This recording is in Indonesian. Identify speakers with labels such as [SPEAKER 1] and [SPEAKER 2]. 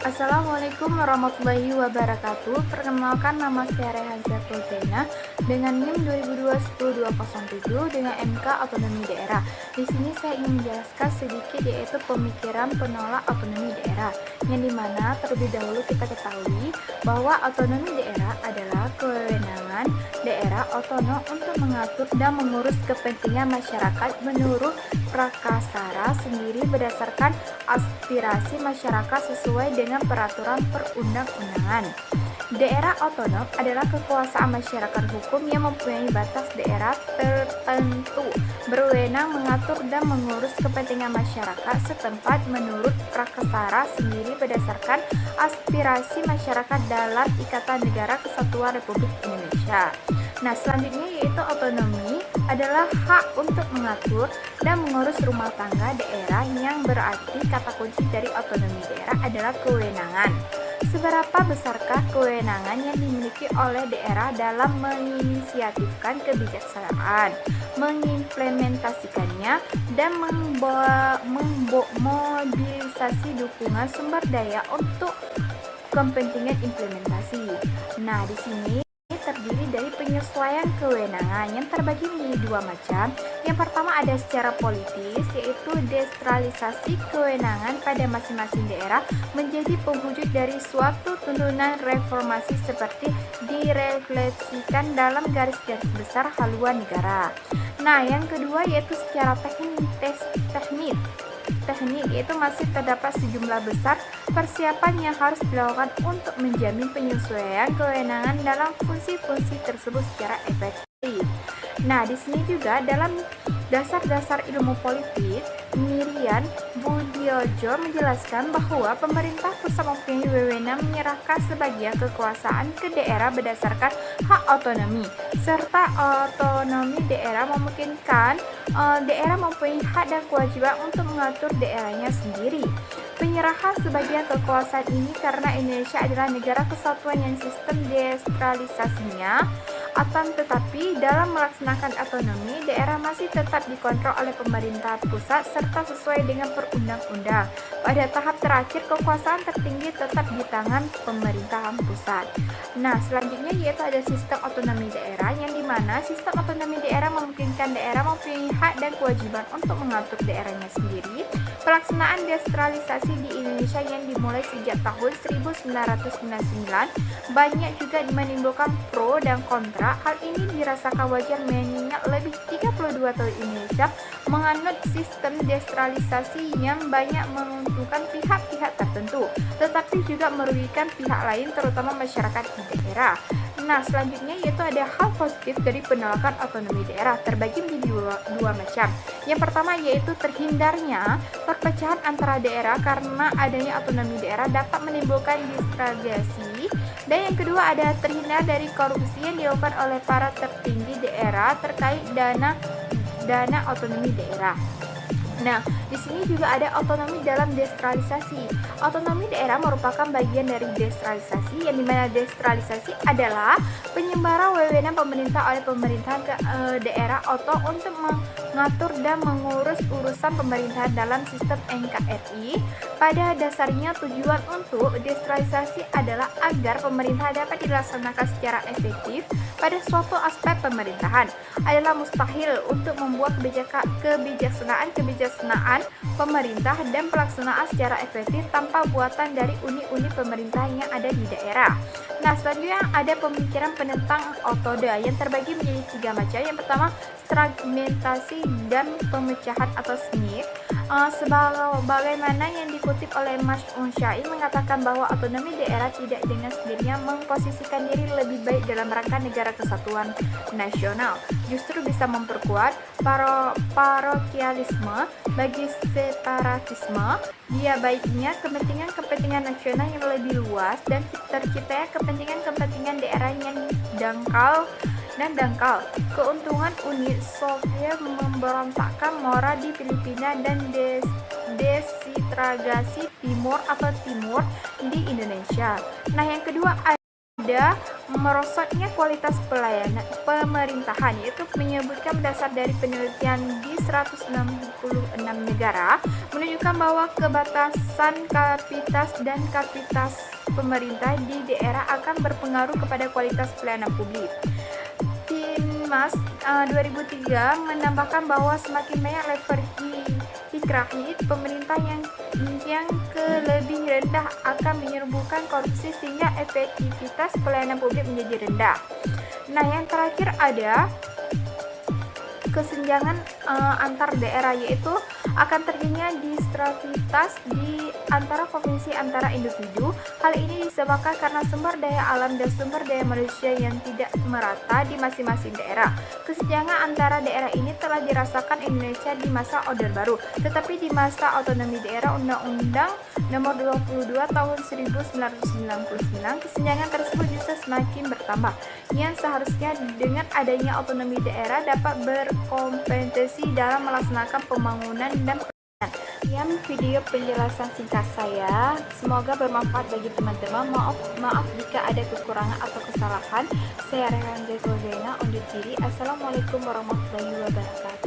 [SPEAKER 1] Assalamualaikum warahmatullahi wabarakatuh. Perkenalkan, nama saya Rehan Zaina dengan NIM 2021-207 dengan MK Otonomi Daerah. Di sini saya ingin menjelaskan sedikit yaitu pemikiran penolak otonomi daerah, yang dimana terlebih dahulu kita ketahui bahwa otonomi daerah adalah kewenangan daerah otonom untuk mengatur dan mengurus kepentingan masyarakat menurut prakasara sendiri berdasarkan aspirasi masyarakat sesuai dengan peraturan perundang-undangan. Daerah otonom adalah kekuasaan masyarakat hukum yang mempunyai batas daerah tertentu, berwenang mengatur dan mengurus kepentingan masyarakat setempat menurut prakasara sendiri berdasarkan aspirasi masyarakat dalam Ikatan Negara Kesatuan Republik Indonesia. Nah, selanjutnya yaitu otonomi adalah hak untuk mengatur dan mengurus rumah tangga daerah, yang berarti kata kunci dari otonomi daerah adalah kewenangan. Seberapa besarkah kewenangan yang dimiliki oleh daerah dalam menginisiatifkan kebijaksanaan, mengimplementasikannya, dan memobilisasi dukungan sumber daya untuk kepentingan implementasi. Nah, di sini terdiri dari penyesuaian kewenangan yang terbagi menjadi dua macam. Yang pertama ada secara politis, yaitu desentralisasi kewenangan pada masing-masing daerah menjadi pewujud dari suatu tuntunan reformasi seperti direfleksikan dalam garis-garis besar haluan negara. Nah, yang kedua yaitu secara teknik, yaitu masih terdapat sejumlah besar persiapan yang harus dilakukan untuk menjamin penyesuaian kewenangan dalam fungsi-fungsi tersebut secara efektif. Nah, di sini juga dalam dasar-dasar ilmu politik, Miriam Budiojo menjelaskan bahwa pemerintah pusat mempunyai wewenang menyerahkan sebagian kekuasaan ke daerah berdasarkan hak otonomi, serta otonomi daerah memungkinkan daerah mempunyai hak dan kewajiban untuk mengatur daerahnya sendiri. Penyerahan sebagian kekuasaan ini karena Indonesia adalah negara kesatuan yang sistem desentralisasinya akan, tetapi dalam melaksanakan otonomi, daerah masih tetap dikontrol oleh pemerintah pusat serta sesuai dengan perundang-undang. Pada tahap terakhir, kekuasaan tertinggi tetap di tangan pemerintahan pusat. Nah, selanjutnya yaitu ada sistem otonomi daerah, yang dimana sistem otonomi daerah memungkinkan daerah mempunyai hak dan kewajiban untuk mengatur daerahnya sendiri. Pelaksanaan desentralisasi di Indonesia yang dimulai sejak tahun 1999 banyak juga menimbulkan pro dan kontra. Hal ini dirasakan wajar mengingat lebih 32 tahun Indonesia menganut sistem desentralisasi yang banyak menguntungkan pihak-pihak tertentu, tetapi juga merugikan pihak lain, terutama masyarakat di daerah. Nah, selanjutnya yaitu ada hal positif dari penolakan otonomi daerah, terbagi menjadi dua macam. Yang pertama yaitu terhindarnya perpecahan antara daerah karena adanya otonomi daerah dapat menimbulkan distragasi. Dan yang kedua ada terhindar dari korupsi yang dilakukan oleh para tertinggi daerah terkait dana otonomi daerah. Nah, di sini juga ada otonomi dalam desentralisasi. Otonomi daerah merupakan bagian dari desentralisasi, yang dimana desentralisasi adalah penyebaran wewenang pemerintah oleh pemerintahan ke daerah untuk mengatur dan mengurus urusan pemerintahan dalam sistem NKRI. Pada dasarnya tujuan untuk desentralisasi adalah agar pemerintahan dapat dilaksanakan secara efektif pada suatu aspek pemerintahan. Adalah mustahil untuk membuat kebijaksanaan pemerintah dan pelaksanaan secara efektif tanpa buatan dari unit-unit pemerintahan yang ada di daerah. Nah, selanjutnya ada pemikiran penentang otoda yang terbagi menjadi tiga macam. Yang pertama, fragmentasi dan pemecahan atau SNIP. Sebagaimana yang dikutip oleh Mas Unsyain mengatakan bahwa otonomi daerah tidak dengan sendirinya memposisikan diri lebih baik dalam rangka negara kesatuan nasional, justru bisa memperkuat parokialisme bagi separatisme. Dia baiknya kepentingan nasional yang lebih luas dan terciptanya kepentingan daerah yang dangkal. Keuntungan Uni Soviet memberontakkan Mora di Filipina dan desitragasi Timur di Indonesia. Nah, yang kedua ada merosotnya kualitas pelayanan pemerintahan, yaitu menyebutkan berdasar dari penelitian di 166 negara menunjukkan bahwa kebatasan kapasitas dan kapasitas pemerintah di daerah akan berpengaruh kepada kualitas pelayanan publik. Timas 2003 menambahkan bahwa semakin banyak level hierarki pemerintah yang lebih rendah akan menyembuhkan korupsi sehingga efektivitas pelayanan publik menjadi rendah. Nah, yang terakhir ada kesenjangan antar daerah, yaitu akan terjadinya distrativitas di antara provinsi antara individu. Hal ini disebabkan karena sumber daya alam dan sumber daya manusia yang tidak merata di masing-masing daerah. Kesenjangan antara daerah ini telah dirasakan Indonesia di masa Orde Baru, tetapi di masa otonomi daerah Undang-Undang Nomor 22 Tahun 1999, kesenjangan tersebut justru semakin bertambah, yang seharusnya dengan adanya otonomi daerah dapat berkompetisi dalam melaksanakan pembangunan dan pelayanan. Sekian video penjelasan singkat saya, semoga bermanfaat bagi teman-teman. Maaf jika ada kekurangan atau kesalahan. Saya Rehan Zaina undur diri. Assalamualaikum warahmatullahi wabarakatuh.